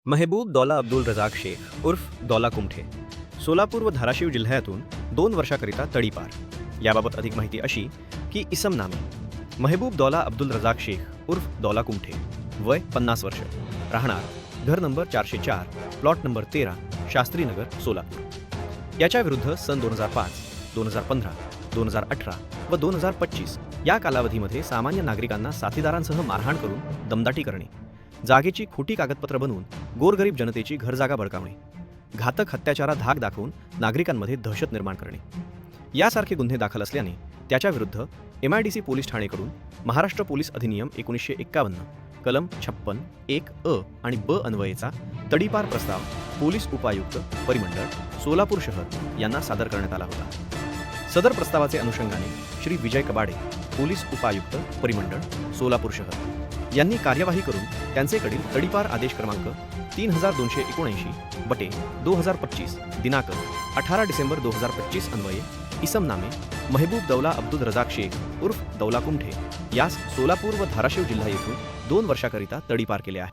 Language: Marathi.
महबूब दौला अब्दुल रजाक शेख उर्फ दौला कुमठे सोलापूर व धाराशिव जिल्ह्यातून 2 वर्षाकरिता तडीपार. याबाबत अधिक माहिती अशी की इसम नामे महबूब दौला अब्दुल रजाक शेख उर्फ दौला कुमठे, वय 50 वर्ष, राहणार घर number 404, plot number 13, Shastrinagar, Solapur. याच्या विरुद्ध सन 2005, 2015, 2018 व 2025 या कालावधीमध्ये सामान्य नागरिकांना साथीदारांसह मारहाण करून दमदाटी करणे, जागेची खोटी कागदपत्र बनवून गोरगरीब जनतेची घरजागा बळकावणे, घातक हत्याचारात धाक दाखवून नागरिकांमध्ये दहशत निर्माण करणे यासारखे गुन्हे दाखल असल्याने त्याच्याविरुद्ध MIDC पोलीस ठाणेकडून महाराष्ट्र पोलीस अधिनियम 1951 कलम 56 1 आणि ब अन्वयेचा तडीपार प्रस्ताव पोलीस उपायुक्त परिमंडळ सोलापूर शहर यांना सादर करण्यात आला होता. सदर प्रस्तावाचे अनुषंगाने श्री विजय कबाडे, पोलीस उपायुक्त परिमंडळ सोलापूर शहर यांनी कार्यवाही करून त्यांचेकडील तडीपार आदेश क्रमांक 3279/2025 दिनांक 18 डिसेंबर 2025 अन्वये इसम नामे महबूब दौला अब्दुल रजाक शेख उर्फ दौला कुमठे यास सोलापूर व धाराशिव जिल्हा येथून 2 वर्षाकरिता तडीपार केले आहे.